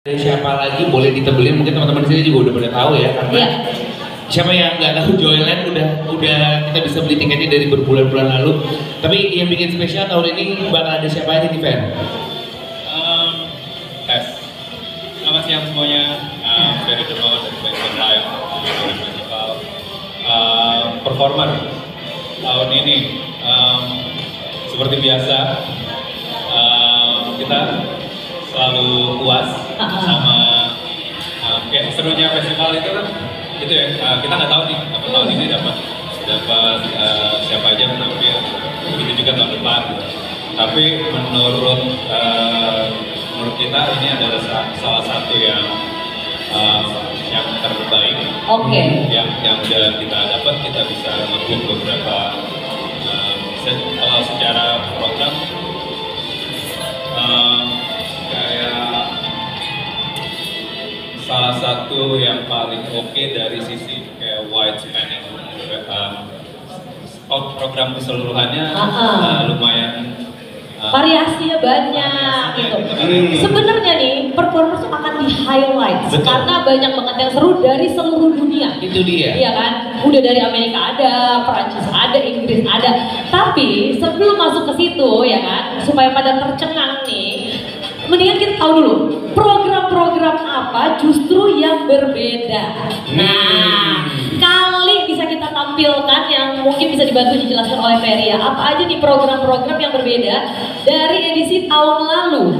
Dari siapa lagi boleh ditebelin, mungkin teman-teman di sini juga udah pada tahu ya, karena siapa yang nggak tahu Joyland udah kita bisa beli tiketnya dari berbulan-bulan lalu. Tapi yang bikin spesial tahun ini bakal ada siapa aja nih, Fer? Selamat siang semuanya. Ferry Dermawan dari Bangkok Live Festival. Performer tahun ini seperti biasa kita selalu puas sama kayak serunya festival itu kan gitu ya, kita nggak tahu nih apa tahun ini dapat siapa aja menampil, begitu juga tahun depan gitu. Tapi menurut kita ini adalah salah satu yang terbaik. Yang udah kita dapat, kita bisa nge-book beberapa secara program kayak salah satu yang paling oke dari sisi kayak wide spanning program keseluruhannya lumayan variasinya banyak gitu. Sebenarnya nih performance akan di highlight karena banyak banget yang seru dari seluruh dunia. Itu dia. Iya kan? Udah dari Amerika ada, Perancis ada, Inggris ada. Tapi sebelum masuk ke situ ya kan, supaya pada tercengang nih, mendingan kita tahu dulu program-program apa justru yang berbeda. Nah, kali bisa kita tampilkan yang mungkin bisa dibantu dijelaskan oleh Ferry ya. Apa aja nih program-program yang berbeda dari edisi tahun lalu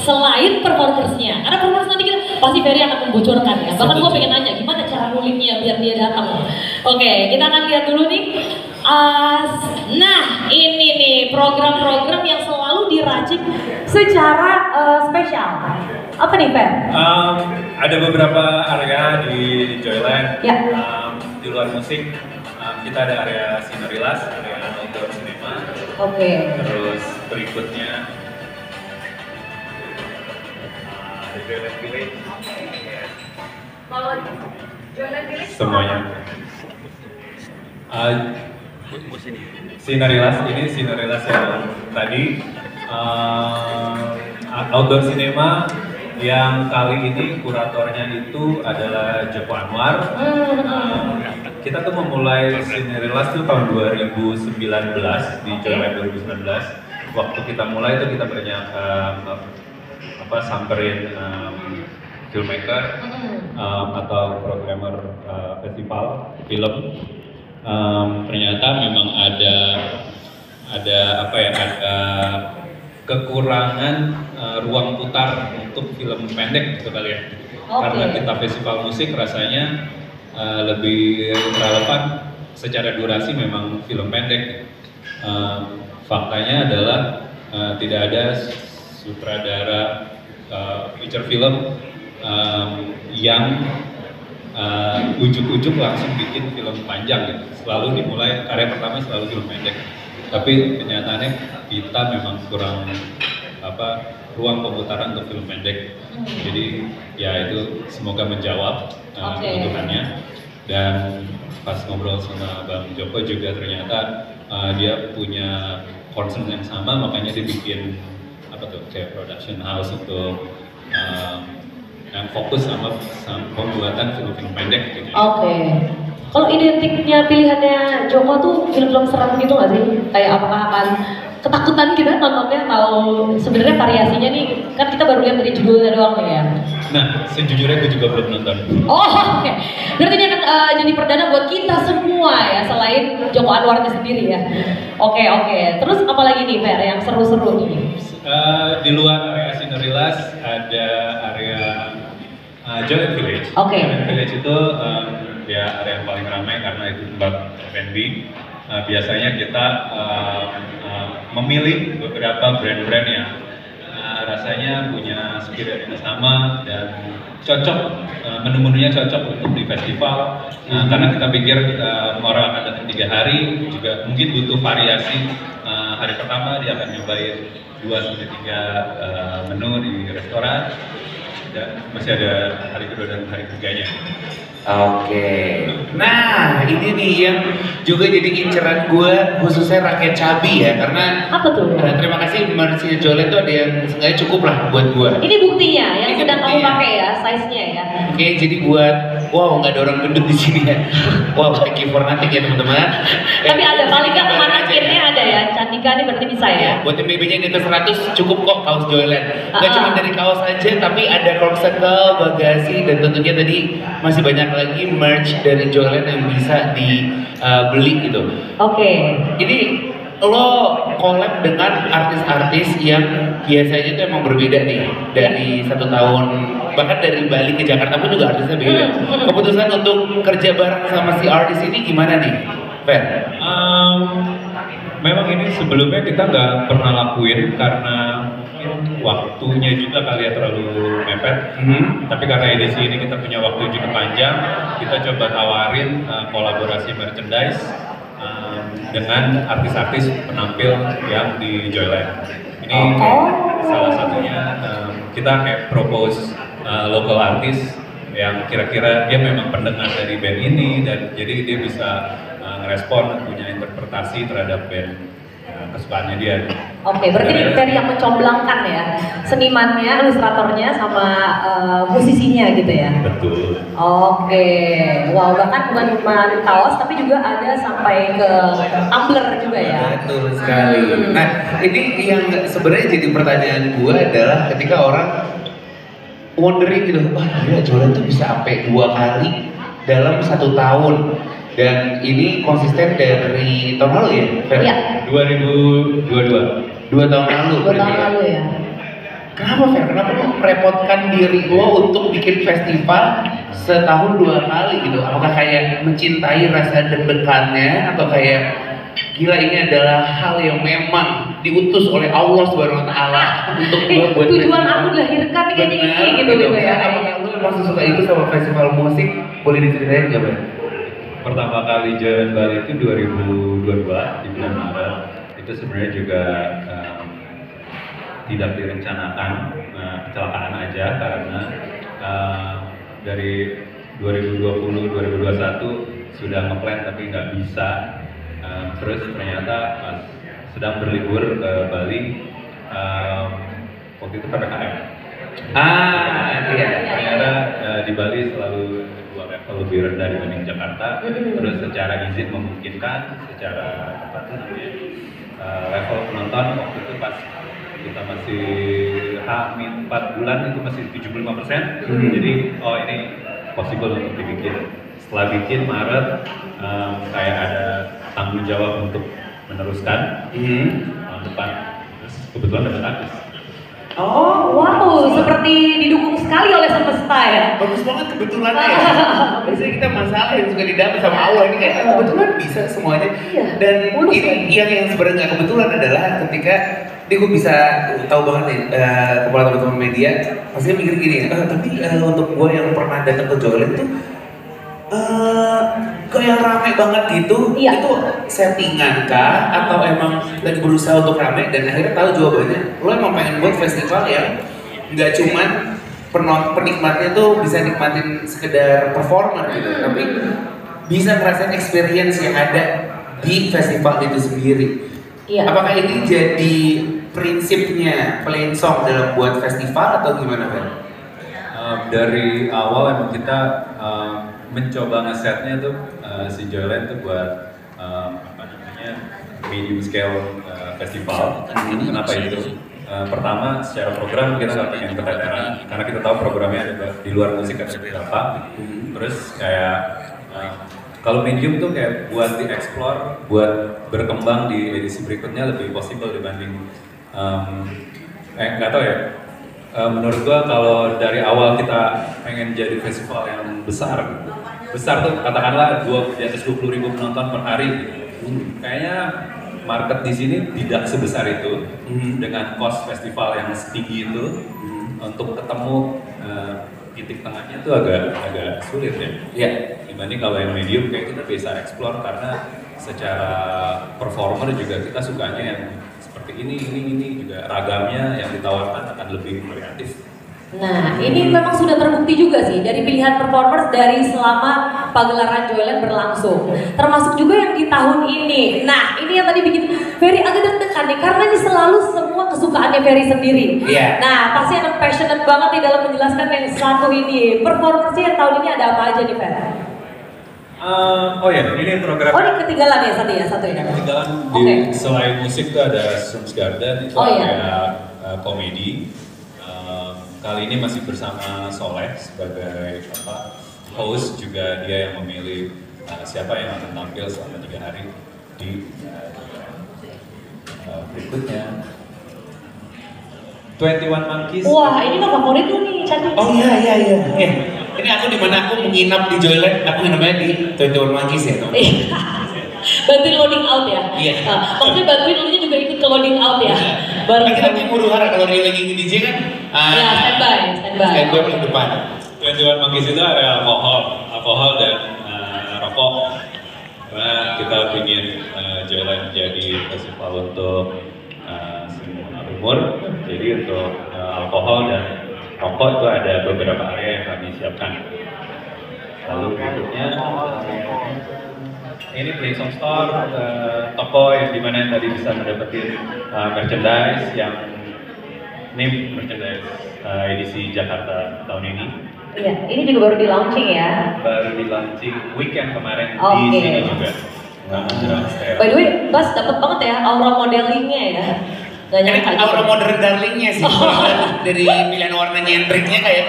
selain performersnya. Karena performers nanti kita pasti Ferry akan membocorkan ya. Bahkan gue pengen nanya gimana cara rulingnya biar dia datang. Oke, kita akan lihat dulu nih. Nah, ini nih program-program yang selalu diracik secara spesial. Apa nih, Fer? Ada beberapa area di Joyland. Ya. Di luar musik, kita ada area Sinorilas, area outdoor cinema. Terus berikutnya ada Joyland Village. Kalau Joyland Village semuanya. Sinorilas ini Sinorilas yang tadi outdoor cinema yang kali ini kuratornya itu adalah Joko Anwar. Kita tuh memulai Sinorilas tuh tahun 2019 di Joyland 2019. Waktu kita mulai itu kita banyak samperin filmmaker atau programmer festival film. Ternyata memang ada kekurangan ruang putar untuk film pendek gitu kali ya. Karena kita festival musik rasanya lebih relevan secara durasi memang film pendek. Faktanya adalah tidak ada sutradara feature film yang ujuk-ujuk langsung bikin film panjang gitu. Selalu dimulai karya pertama selalu film pendek. Tapi kenyataannya kita memang kurang ruang pemutaran untuk film pendek. Jadi ya itu semoga menjawab kebutuhannya. Dan pas ngobrol sama Bang Joko juga ternyata dia punya concern yang sama, makanya dia bikin kayak production house untuk yang fokus sama pembuatan film-film pendek gitu. Kalau identiknya pilihannya Joko tuh film-film seram gitu nggak sih? Kayak apakah akan ketakutan kita nontonnya atau sebenarnya variasinya nih kan kita baru lihat dari judulnya doang nih ya. Nah, sejujurnya gue juga belum nonton. Berarti ini akan jadi perdana buat kita semua ya selain Joko Anwarnya sendiri ya. Terus apa lagi nih Fer yang seru-seru nih? Di luar area Sinorilas ada area Joyland Village. Joyland Village itu ya area yang paling ramai karena itu tempat F&B. Biasanya kita memilih beberapa brand-brand yang rasanya punya spirit yang sama dan cocok, menu-menunya cocok untuk di festival. Karena kita pikir orang akan datang 3 hari, juga mungkin butuh variasi. Hari pertama dia akan nyobain 2-3 menu di restoran. masih ada hari kedua dan hari ketiganya. Oke. Nah, ini nih yang juga jadi inceran gue, khususnya rakyat cabi ya, karena Apa tuh? terima kasih Mercy Jolet tuh ada yang sengaja cukup lah buat gue. Ini buktinya yang Ini sedang kamu buktinya. pakai ya, size-nya ya. Oke, jadi buat, wow nggak ada orang gendut di sini ya. Wow, thank you for nothing ya teman-teman. Tapi ada paling nggak Baru kemana aja kirinya ya. ada ya. Candika ini berarti bisa ya. Ya, buat yang BB-nya di atas 100 cukup kok kaos Joyland. Gak Ah. cuma dari kaos aja, tapi ada crop circle, bagasi, dan tentunya tadi masih banyak lagi merch dari Joyland yang bisa dibeli gitu. Oke. Ini lo collab dengan artis-artis yang biasanya tuh emang berbeda nih dari 1 tahun, bahkan dari Bali ke Jakarta pun juga artisnya beda. Keputusan untuk kerja bareng sama si artis ini gimana nih, Fer? Memang ini sebelumnya kita nggak pernah lakuin karena mungkin waktunya juga kali ya terlalu mepet. Tapi karena edisi ini kita punya waktu cukup panjang, kita coba tawarin kolaborasi merchandise dengan artis-artis penampil yang di Joyland. Ini salah satunya kita kayak propose local artis yang kira-kira dia memang pendengar dari band ini dan jadi dia bisa ngerespon, punya interpretasi terhadap band kesukaannya dia. Oke, berarti ini dari yang mencomblangkan ya, senimannya, ilustratornya, sama musisinya gitu ya. Betul. Oke, wow, bahkan bukan cuma kaos tapi juga ada sampai ke tumbler juga ya. Betul sekali. Nah, ini yang sebenarnya jadi pertanyaan gue adalah ketika orang wondering gitu, wah gila Jolan tuh bisa sampai 2 kali dalam 1 tahun. Dan ini konsisten dari tahun lalu ya, Fer? Iya. 2022. 2 tahun lalu 2 tahun lalu ya. Kenapa Fer? Kenapa lo merepotkan diri lo untuk bikin festival setahun 2 kali gitu? Apakah kayak mencintai rasa deg-degannya atau kayak gila ini adalah hal yang memang diutus oleh Allah Subhanahu wa taala untuk gue buat Tujuan festival? aku dilahirkan kayak Benar, gini gitu ya. Apakah lo emang suka itu sama festival musik? Boleh diceritain nggak, Fer? Pertama kali Jalan Bali itu 2022 di bulan Maret. Itu sebenarnya juga tidak direncanakan, kecelakaan aja karena dari 2020-2021 sudah ngeplan tapi nggak bisa. Terus ternyata pas sedang berlibur ke Bali, waktu itu PPKM. Iya. Ternyata di Bali selalu dua level lebih rendah dibanding Jakarta. Terus secara izin memungkinkan, secara apa tuh namanya level penonton waktu itu pas kita masih H-4 bulan itu masih 75%. Jadi oh ini possible untuk dibikin. Setelah bikin Maret kayak ada tanggung jawab untuk meneruskan tahun depan. Terus kebetulan dapat artis. Oh, Wow, seperti didukung sekali oleh semesta ya. bagus banget kebetulannya ya. Biasanya kita masalah yang suka didapat sama Allah ini kayak kebetulan bisa semuanya. Iya, Dan mulus ini ya. yang sebenarnya nggak kebetulan adalah ketika ini gue bisa tahu banget nih kepala teman-teman media pasti mikir gini tapi untuk gue yang pernah datang ke Joyland tuh kok yang rame banget gitu, Iya. itu settingan kah atau emang lagi berusaha untuk rame dan akhirnya tahu jawabannya lo emang pengen buat festival yang nggak cuman penikmatnya tuh bisa nikmatin sekedar performer gitu, tapi bisa ngerasain experience yang ada di festival itu sendiri. Iya. Apakah ini jadi prinsipnya Plain Song dalam buat festival atau gimana kan? Dari awal emang kita mencoba ngesetnya tuh si Joyland tuh buat apa namanya medium scale festival. Kenapa itu? Pertama secara program kita nggak pengen keteteran karena kita tahu programnya ada di luar musik ada beberapa. Terus kayak kalau medium tuh kayak buat dieksplor, buat berkembang di edisi berikutnya lebih possible dibanding nggak tahu ya. Menurut gua kalau dari awal kita pengen jadi festival yang besar tuh katakanlah di atas 20.000 penonton per hari gitu. Kayaknya market di sini tidak sebesar itu dengan cost festival yang setinggi itu untuk ketemu titik tengahnya tuh agak sulit ya. Iya. Dibanding kalau yang medium kayak kita bisa explore karena secara performer juga kita sukanya yang seperti ini juga ragamnya yang ditawarkan akan lebih variatif. Nah, ini memang sudah terbukti juga sih dari pilihan performers dari selama pagelaran Joyland berlangsung. Termasuk juga yang di tahun ini. Nah, ini yang tadi bikin Ferry agak deg-degan nih karena ini selalu semua kesukaannya Ferry sendiri. Iya. Nah, pasti akan passionate banget nih dalam menjelaskan yang satu ini. Performersnya yang tahun ini ada apa aja nih, Ferry? Oh ya, ini program. Oh, ini ketinggalan ya satu ya. Ketinggalan Oke. selain musik tuh ada Srums Garden itu Oh, iya. ada komedi. Kali ini masih bersama Soleh sebagai host, juga dia yang memilih siapa yang akan tampil selama 3 hari di berikutnya. 21 Monkeys. Wah, ini mah favorit lu nih, cantik. Oh iya. Ini aku di mana aku menginap di Joyland, aku nginapnya di 21 Monkeys ya, Tom? Bantuin loading out ya? Iya. Maksudnya bantuin lu juga ikut ke loading out ya? Bareng Kita tim huru-hara kalau dia lagi nge-DJ kan. Ya, standby. Standby paling depan. 21 Monkeys itu ada alkohol dan rokok. Karena kita ingin Joyland jadi festival untuk semua umur. Jadi untuk alkohol dan rokok itu ada beberapa area yang kami siapkan. Lalu berikutnya ini Play Song Store, toko yang dimana tadi bisa mendapatkan merchandise yang ini merchandise edisi Jakarta tahun ini. Iya, ini juga baru di launching ya. Baru di launching weekend kemarin Oke. di sini juga. Nama Jerang Style. By the way, Bas dapat banget ya aura modelingnya ya. Gak Ini nyangka aura juga. modern darlingnya sih. Dari pilihan warna nyentreknya kayak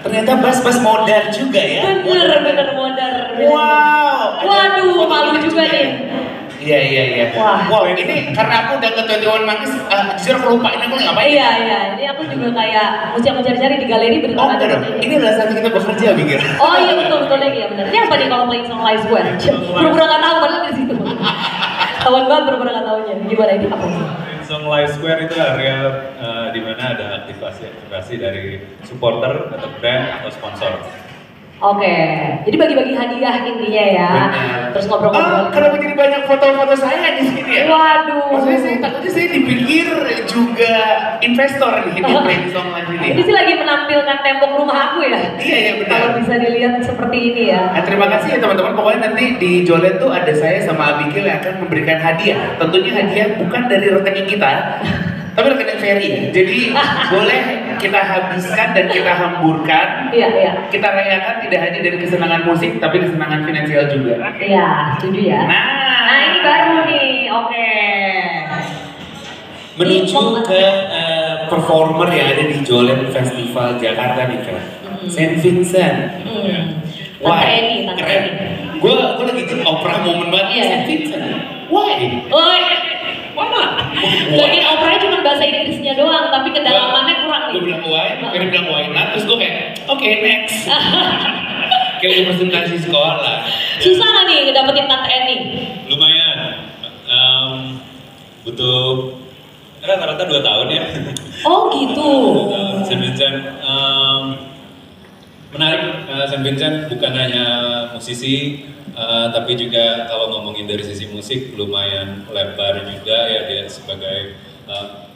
ternyata Bas modern juga ya. Bener modern. Wow. Waduh, Foto malu kita juga nih. Iya. Wah. Wow, ini karena aku udah ke 21 Monkeys, jujur aku lupa ini aku ngapain. Iya. Ini aku juga kayak mesti aku cari-cari di galeri Oh beneran enggak dong, ada. ini adalah saat kita bekerja pikir. Oh iya betul ya benar. Ini apa nih kalau playing song live gue? Pura-pura nggak tahu padahal dari situ. Kawan banget pura-pura nggak tahunya. Gimana ini apa sih? Song Live Square itu area di mana ada aktivasi dari supporter atau brand atau sponsor. Oke, jadi bagi-bagi hadiah intinya ya. Benar. Terus ngobrol-ngobrol. Kenapa jadi banyak foto-foto saya di sini ya? Waduh. Maksudnya saya takutnya saya dipikir juga investor nih di Play Song Live ini. Ini sih lagi menampilkan tembok rumah aku ya. Iya benar. Kalau bisa dilihat seperti ini ya. Nah, terima kasih ya teman-teman. Pokoknya nanti di Joyland tuh ada saya sama Abigail yang akan memberikan hadiah. Tentunya hadiah bukan dari rekening kita, tapi rekening Ferry. Jadi boleh kita habiskan dan kita hamburkan. Iya. Kita rayakan tidak hanya dari kesenangan musik, tapi kesenangan finansial juga. Iya, setuju ya. Nah ini baru nih, oke. Menuju ke performer yang ada di Joyland Festival Jakarta nih kan. Saint Vincent. Tante Eni. Keren. Gue lagi di opera momen banget. Iya. Saint Vincent. Why? Oh iya. Lagian operanya cuma bahasa Inggrisnya doang, tapi kedalamannya kurang nih. Gue bilang why, Ferry bilang why not, terus gue kayak oke, next. Kayak presentasi sekolah. Susah nggak nih ngedapetin Tante Eni? Lumayan, butuh rata-rata 2 tahun ya. Oh gitu. Saint Vincent menarik. Saint Vincent bukan hanya musisi, tapi juga kalau ngomongin dari sisi musik lumayan lebar juga ya, dia sebagai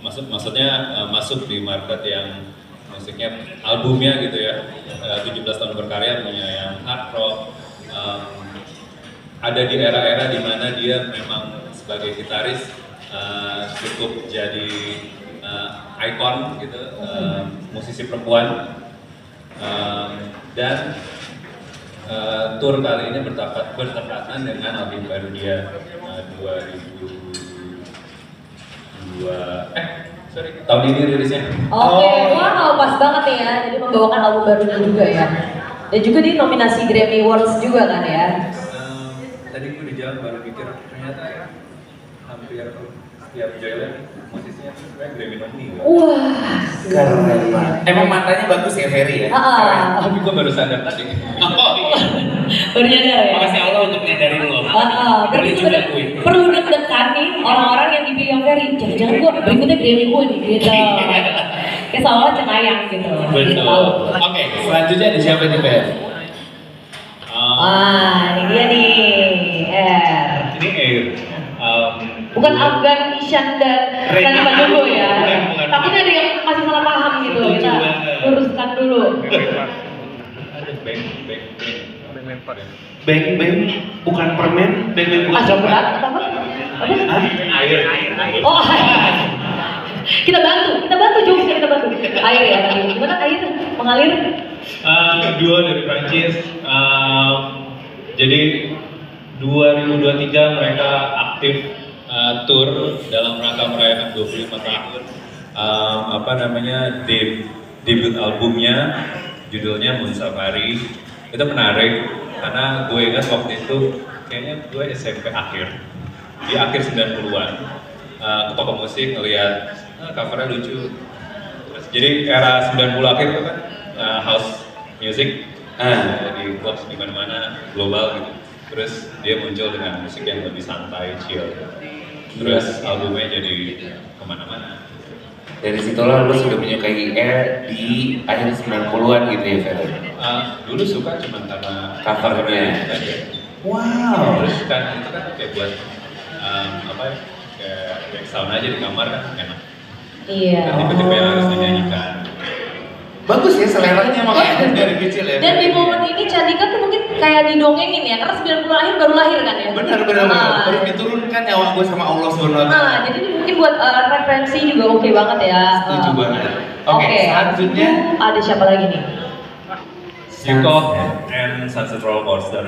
maksudnya masuk di market yang musiknya albumnya gitu ya, 17 tahun berkarya, punya yang hard rock, ada di era-era dimana dia memang sebagai gitaris cukup jadi ikon gitu, musisi perempuan, dan tour kali ini bertepatan dengan album baru dia 2002 tahun ini rilisnya. Oke, wow, pas banget nih ya. Jadi membawakan album barunya juga ya. Dan juga di nominasi Grammy Awards juga kan ya. Tadi gue di jalan baru pikir ternyata hampir setiap Joyland musisinya tuh sebenarnya Grammy nominee. Wah, Keren banget. Emang matanya bagus ya Ferry ya? Tapi gue baru sadar tadi. Oh iya. baru nyadar ya. Makasih Allah untuk nyadarin lo. Berarti Boleh itu juga bener- gue. perlu deg-degan nih orang-orang yang dipilih yang Ferry. Jangan-jangan gue berikutnya Grammy gue nih gitu. Kayak seolah cenayang gitu. Betul. Tahu. Oke, selanjutnya ada siapa nih Fer? Wah, ini dia nih. Ini Air. Bukan Afgan, Ishan dan Reni Rani Mandugo ya. Bukan. Takutnya ada yang masih salah paham gitu. Betul Kita juga. luruskan silakan dulu. Ada bang. Beng bukan permen, beng bukan Agak coklat. berat apa? Air. Oh, air. Kita bantu jokesnya kita bantu. Air ya tadi. Gimana air mengalir? Duo dari Prancis. Jadi 2023 mereka aktif tour dalam rangka merayakan 25 tahun. Debut albumnya judulnya Moon Safari. Itu menarik karena gue ingat waktu itu kayaknya gue SMP akhir di akhir 90-an ke toko musik ngeliat covernya lucu. Terus jadi era 90 akhir itu kan house music di club di mana-mana global gitu. Terus dia muncul dengan musik yang lebih santai, chill. Terus albumnya jadi kemana-mana. Dari situlah lu sudah menyukai Air di akhir 90-an gitu ya, Fer? Dulu suka cuma karena Covernya. Wow. Terus kan itu kan kayak buat kayak sound aja di kamar kan enak. Iya. Kan tipe-tipe yang harus dinyanyikan. Bagus ya seleranya makanya dari kecil ya. Dan di momen ini Candika tuh mungkin kayak didongengin ya, karena 90 akhir baru lahir kan ya? Benar. Baru diturunkan nyawa gue sama Allah SWT. Jadi ini mungkin buat referensi juga oke banget ya. Setuju banget. Oke, Oke, selanjutnya ada siapa lagi nih? Yuko and Sunset Roller Coaster.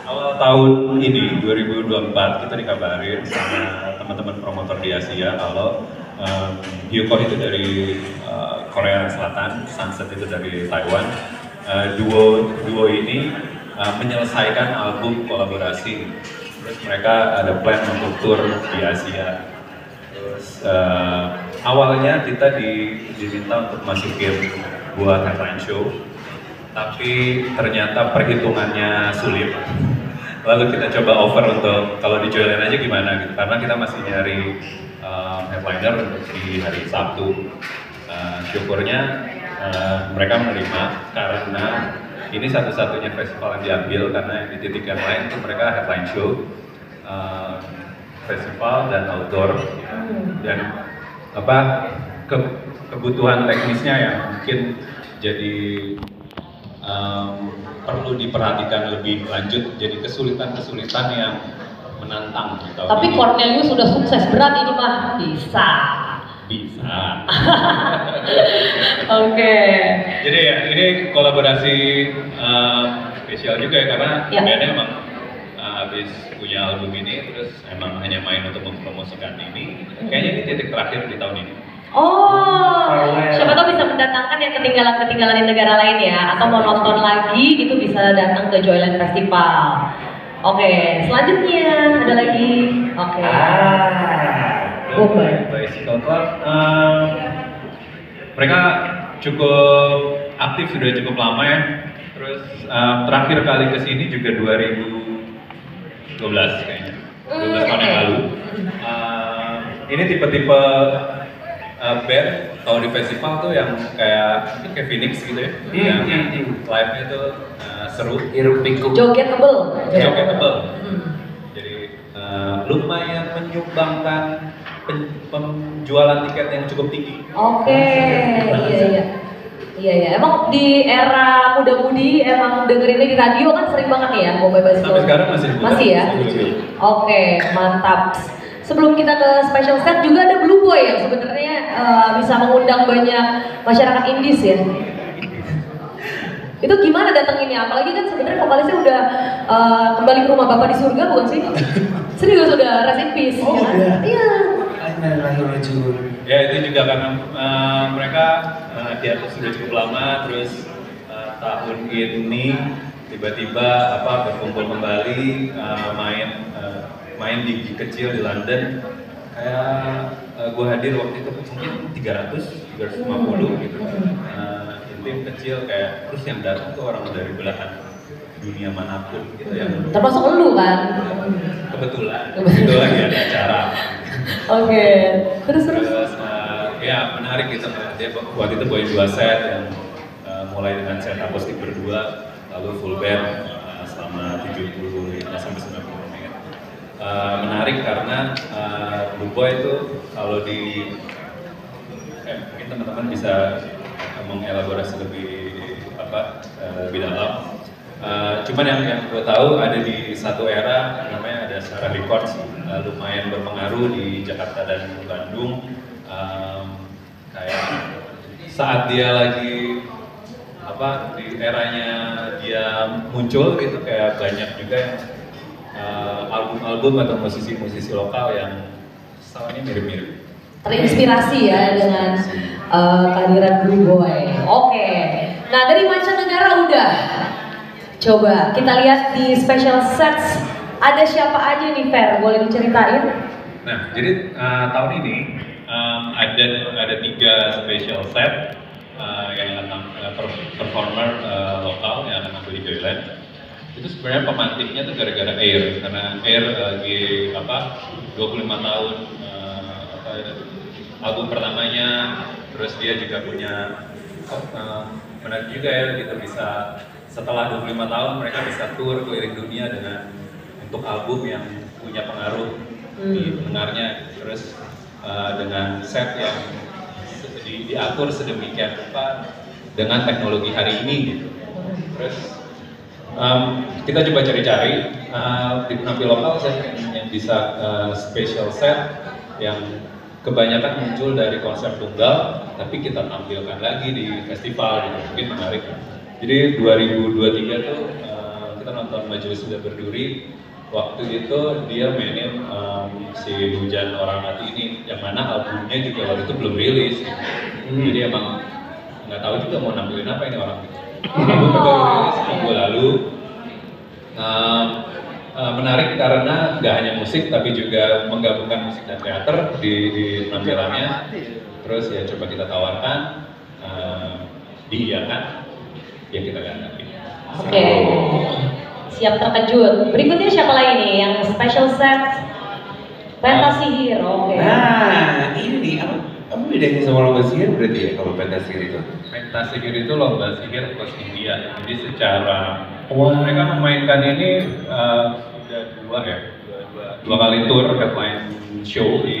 Awal tahun ini 2024 kita dikabarin sama teman-teman promotor di Asia kalau Yuko itu dari Korea Selatan, Sunset itu dari Taiwan. Duo ini menyelesaikan album kolaborasi. Terus mereka ada plan untuk tour di Asia. Terus awalnya kita diminta untuk masukin buat headline show, tapi ternyata perhitungannya sulit. Lalu kita coba offer untuk kalau di Joyland aja gimana gitu, karena kita masih nyari headliner untuk di hari Sabtu. Syukurnya mereka menerima karena ini satu-satunya festival yang diambil, karena di titik yang lain itu mereka headline show, festival dan outdoor, dan kebutuhan teknisnya yang mungkin jadi perlu diperhatikan lebih lanjut, jadi kesulitan-kesulitan yang menantang gitu. Tapi Cornelius sudah sukses berat ini mah bisa. Oke. Jadi ya ini kolaborasi spesial juga ya, karena bandnya emang habis punya album ini terus emang hanya main untuk mempromosikan ini. Kayaknya ini titik terakhir di tahun ini. Oh, siapa tahu bisa mendatangkan yang ketinggalan di negara lain ya, atau mau nonton lagi gitu bisa datang ke Joyland Festival. Oke, selanjutnya ada lagi. Oke. Bicycle Club, mereka cukup aktif, sudah cukup lama ya. Terus terakhir kali kesini juga 2012 kayaknya, 12 tahun yang lalu. Ini tipe-tipe band kalau di festival tuh yang kayak Phoenix gitu ya, yang live-nya tuh seru, hiruk pikuk, jogetable. Jadi lumayan menyumbangkan penjualan tiket yang cukup tinggi. Oke, iya. Emang di era muda-mudi emang dengerinnya di radio kan sering banget ya, Bombay Bicycle. Sampai sekarang masih ya. Oke, mantap. Sebelum kita ke special set juga ada Blue Boy yang sebenarnya bisa mengundang banyak masyarakat indies ya. Itu gimana datanginnya? Apalagi kan sebenarnya vokalisnya udah kembali ke rumah Bapak di surga bukan sih? Serius udah rest in peace. Oh, ya? udah. Iya. Ya itu juga karena mereka di atas sudah cukup lama, terus tahun ini tiba-tiba berkumpul kembali main di gig kecil di London. Kayak gue hadir waktu itu mungkin 350 gitu. Tim kecil kayak terus yang datang tuh orang dari belahan dunia manapun gitu yang termasuk lu kan? Kebetulan itu lagi ada acara. Oke, terus ya menarik gitu. Dia waktu itu bawain 2 set yang mulai dengan set akustik berdua, lalu full band selama 75 sampai 90 menit. Menarik karena Blue Boy itu kalau di mungkin teman-teman bisa mengelaborasi lebih lebih dalam. Cuman yang gue tahu ada di satu era namanya ada Sarah Records, lumayan berpengaruh di Jakarta dan Bandung. Kayak saat dia lagi di eranya dia muncul gitu, kayak banyak juga yang album-album atau musisi-musisi lokal yang soundnya mirip-mirip. Terinspirasi ya dengan kehadiran Blue Boy. Oke. Nah, dari mancanegara udah. Coba kita lihat di special sets ada siapa aja nih, Fer? Boleh diceritain? Nah, jadi tahun ini ada 3 special set yang akan performer lokal yang akan tampil di Joyland. Itu sebenarnya pemantiknya tuh gara-gara Air, karena Air lagi 25 tahun album pertamanya, terus dia juga punya menarik juga ya, gitu bisa setelah 25 tahun mereka bisa tour keliling dunia untuk album yang punya pengaruh di pendengarnya, terus dengan set yang diatur sedemikian rupa dengan teknologi hari ini gitu. Terus kita coba cari-cari di penampilan lokal set yang bisa special set yang kebanyakan muncul dari konsep tunggal, tapi kita tampilkan lagi di festival gitu, mungkin menarik. Jadi 2023 tuh kita nonton Majelis Sudah Berduri, waktu itu dia mainin si Hujan Orang Mati ini, yang mana albumnya juga waktu itu belum rilis. Jadi emang nggak tahu juga mau nampilin apa ini orang. Album baru rilis minggu lalu. Menarik karena nggak hanya musik tapi juga menggabungkan musik dan teater di penampilannya. Terus ya coba kita tawarkan, diiyakan, ya kita ganti. Oke. Siap terkejut. Berikutnya siapa lagi nih yang special set? Fantasy Hero. Oke. Nah, ini apa bedanya sama lomba sihir berarti ya kalau Fantasy Hero itu? Fantasy Hero itu lomba sihir plus India. Jadi secara mereka memainkan ini udah dua kali tour headline show di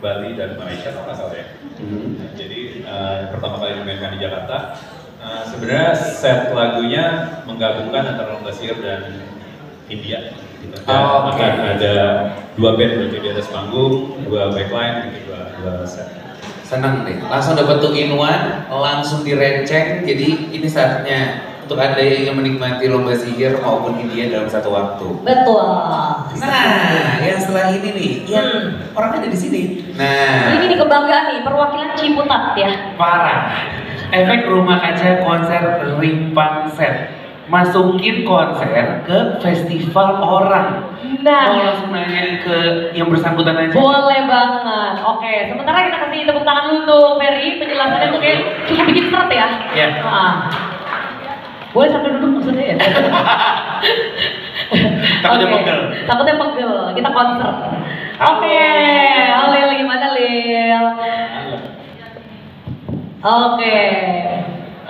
Bali dan Malaysia kalau nggak salah ya. Jadi pertama kali dimainkan di Jakarta. Sebenarnya set lagunya menggabungkan antara lomba sihir dan India. Gitu. Akan ada 2 band berarti di atas panggung, 2 backline, gitu, 2 set. Senang deh, langsung dapat 2-in-1, langsung direnceng. Jadi ini saatnya untuk Anda yang ingin menikmati lomba sihir maupun India dalam satu waktu. Betul. Nah, yang setelah ini nih, yang orang ada di sini. Nah, ini kebanggaan nih, perwakilan Ciputat ya. parah. Efek Rumah Kaca konser Rimpang Set. Masukin konser ke festival orang. Nah, mau langsung nanya ke yang bersangkutan aja. boleh banget. Oke, sementara kita kasih tepuk tangan dulu untuk Ferry, penjelasannya tuh kayak cukup bikin seret ya. Iya. Boleh sambil duduk maksudnya ya? Takutnya pegel. Takutnya pegel, kita konser. Oke, Lil, gimana Lil? Oke.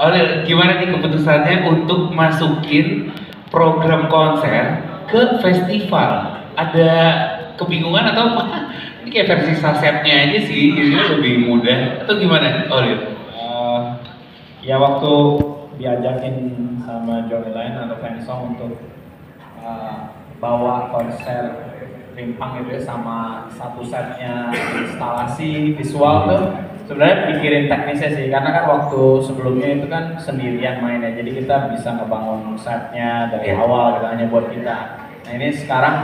Lil, gimana nih keputusannya untuk masukin program konser ke festival? Ada kebingungan atau ini kayak versi sasetnya aja sih, jadi lebih mudah atau gimana? Lil? Ya waktu diajakin sama Joyland atau Fansong untuk bawa konser Rimpang itu sama satu setnya instalasi visual tuh sebenarnya pikirin teknisnya sih, karena kan waktu sebelumnya itu kan sendirian mainnya, jadi kita bisa ngebangun setnya dari awal gitu, hanya buat kita. Nah ini sekarang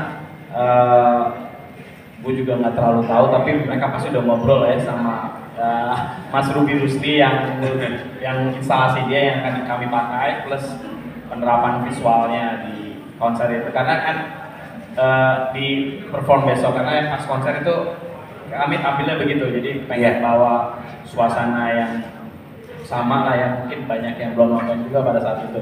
gue juga nggak terlalu tahu, tapi mereka pasti udah ngobrol ya sama Mas Ruby Rusli yang instalasi dia yang akan kami pakai, plus penerapan visualnya di konser itu, karena kan di perform besok, karena pas konser itu kami tampilnya begitu, jadi pengen bawa suasana yang sama lah, yang mungkin banyak yang belum nonton juga pada saat itu.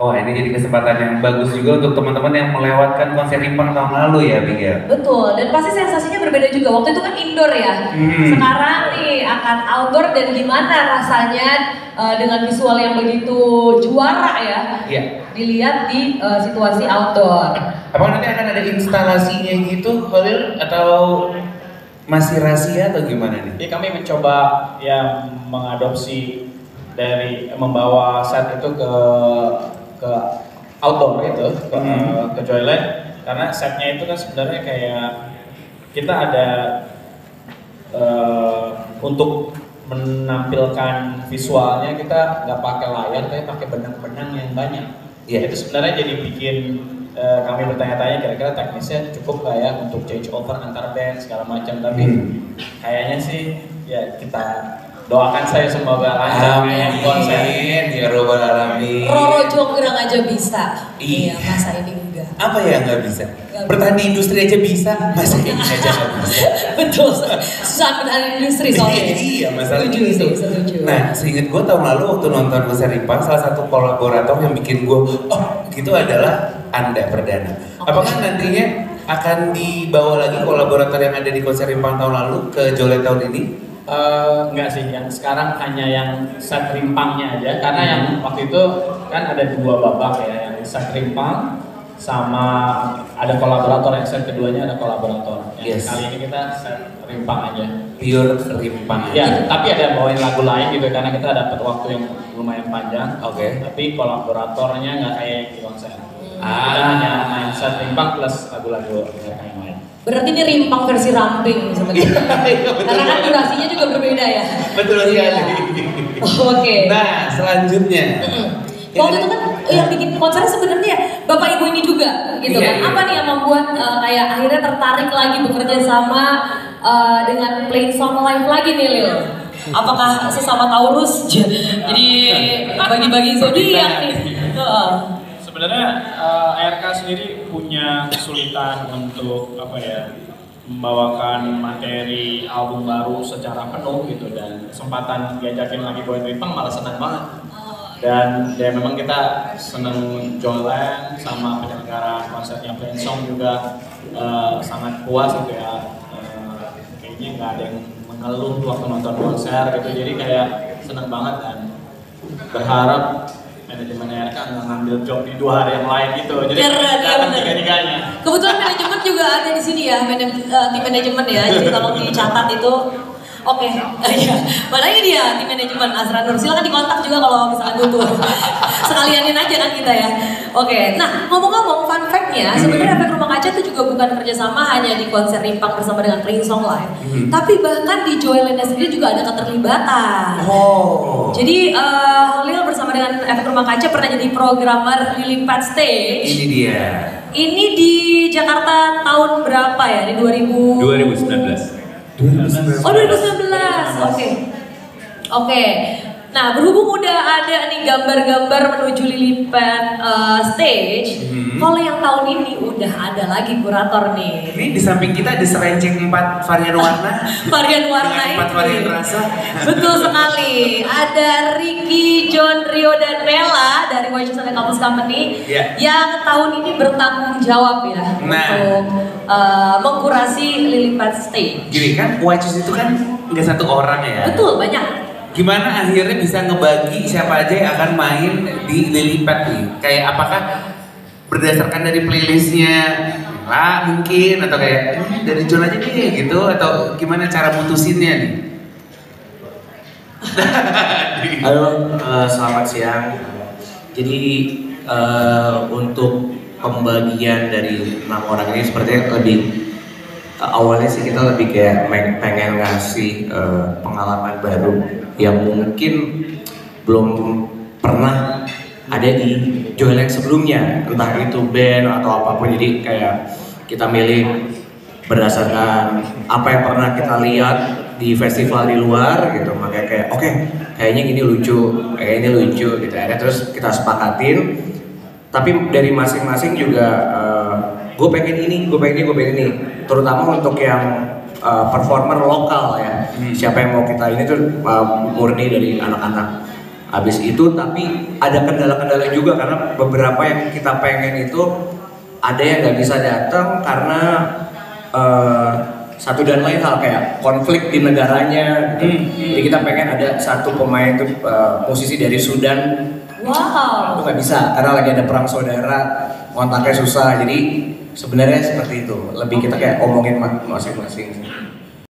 Oh, ini jadi kesempatan yang bagus juga untuk teman-teman yang melewatkan konser Rimpang tahun lalu ya, Miguel. Betul, dan pasti sensasinya berbeda juga. Waktu itu kan indoor ya. Sekarang nih akan outdoor, dan gimana rasanya dengan visual yang begitu juara ya. Iya. Dilihat di situasi outdoor. Apakah nanti akan ada instalasinya gitu, Khalil? Atau masih rahasia atau gimana nih? Jadi kami mencoba ya mengadopsi dari membawa set itu ke outdoor itu ke Joyland, karena setnya itu kan sebenarnya kayak kita ada untuk menampilkan visualnya kita nggak pakai layar tapi pakai benang-benang yang banyak. Ya itu sebenarnya jadi bikin kami bertanya-tanya kira-kira teknisnya cukup nggak ya untuk change over antar band segala macam, tapi kayaknya sih ya kita doakan saya semoga lancar konser. Ya robbal alamin. Roro Jonggrang aja bisa. Iya. Masa ini enggak. Apa ya nggak bisa? Bertahan di industri aja bisa, masa ini aja nggak bisa. Betul. Susah bertahan industri soalnya. Iya, masalah Setuju itu. sih, setuju. Nah, seingat gue tahun lalu waktu nonton konser Rimpang, salah satu kolaborator yang bikin gue, oh gitu adalah Anda Perdana. Apakah nantinya akan dibawa lagi kolaborator yang ada di konser Rimpang tahun lalu ke Jolet tahun ini? Enggak sih, yang sekarang hanya yang set rimpangnya aja, karena yang waktu itu kan ada 2 babak ya, yang set rimpang sama ada kolaborator, yang set keduanya ada kolaborator. Yang kali ini kita set rimpang aja. Pure Rimpang. Ya, tapi ada bawain lagu lain gitu karena kita dapat waktu yang lumayan panjang. Oke. Tapi kolaboratornya nggak kayak yang di konser. Ah. Kita hanya main set rimpang plus lagu-lagu mereka yang lain. Berarti ini rimpang versi ramping sebenarnya. Karena kan durasinya juga berbeda ya. Betul sekali. Oke. Nah, selanjutnya. Waktu itu kan yang bikin konsernya sebenarnya bapak ibu ini juga gitu Iya, kan. iya. Apa nih yang membuat kayak akhirnya tertarik lagi bekerja sama dengan Playing Song Live lagi nih Lil? Apakah sesama Taurus? Jadi bagi-bagi zodiak nih. Sebenarnya ARK sendiri punya kesulitan untuk apa ya, membawakan materi album baru secara penuh gitu, dan kesempatan diajakin lagi bawain Rimpang malah senang banget. Dan ya memang kita seneng Joyland sama penyelenggaraan konsernya Playing Song juga sangat puas gitu ya. Kayaknya nggak ada yang mengeluh waktu nonton konser gitu, jadi kayak seneng banget dan berharap manajemen RK nggak ngambil job di 2 hari yang lain gitu, jadi datang tiga-tiganya. Kebetulan manajemen juga ada di sini ya, tim manajemen ya, jadi tolong dicatat itu. Oke, iya. Mana ini dia tim manajemen Azra Nur. Silakan dikontak juga kalau misalnya butuh. Sekalianin aja kan kita ya. Oke, nah ngomong-ngomong fun fact-nya, sebenarnya Efek Rumah Kaca itu juga bukan kerjasama hanya di konser Rimpang bersama dengan Playing Song Live, tapi bahkan di Joyland sendiri juga ada keterlibatan. Oh. Jadi Lil bersama dengan Efek Rumah Kaca pernah jadi programmer Lily Pad Stage. Ini dia. Ini di Jakarta tahun berapa ya? Di 2019. Oh 2019, oke. Nah berhubung udah ada nih gambar-gambar menuju Lilipat stage, kalau yang tahun ini udah ada lagi kurator nih. Ini di samping kita ada serenceng 4 varian warna. Varian warna dengan 4 varian rasa. Betul sekali. Ada Ricky, John, Rio, dan Bella dari Watches and Campus Company yang tahun ini bertanggung jawab ya untuk mengkurasi Lilipat stage. Gini kan, Watches itu kan nggak satu orang ya. Betul, banyak. Gimana akhirnya bisa ngebagi siapa aja yang akan main di Lilipat nih? Kayak apakah berdasarkan dari playlistnya lah mungkin, atau kayak dari John aja nih gitu, atau gimana cara mutusinnya nih? Halo, selamat siang. Jadi untuk pembagian dari 6 orang ini sepertinya lebih awalnya sih kita lebih kayak pengen ngasih pengalaman baru yang mungkin belum pernah ada di Joyland sebelumnya, entah itu band atau apapun. Jadi kayak kita milih berdasarkan apa yang pernah kita lihat di festival di luar gitu, makanya kayak oke, kayaknya gini lucu, kayak ini lucu gitu. Akhirnya terus kita sepakatin, tapi dari masing-masing juga gue pengen ini, gue pengen ini, terutama untuk yang performer lokal ya. Siapa yang mau kita ini tuh murni dari anak-anak. Habis itu tapi ada kendala-kendala juga karena beberapa yang kita pengen itu ada yang nggak bisa datang karena satu dan lain hal kayak konflik di negaranya. Jadi kita pengen ada satu pemain tuh musisi dari Sudan. Wow. Itu nggak bisa karena lagi ada perang saudara, kontaknya susah. Jadi sebenarnya seperti itu. Lebih kita kayak omongin masing-masing.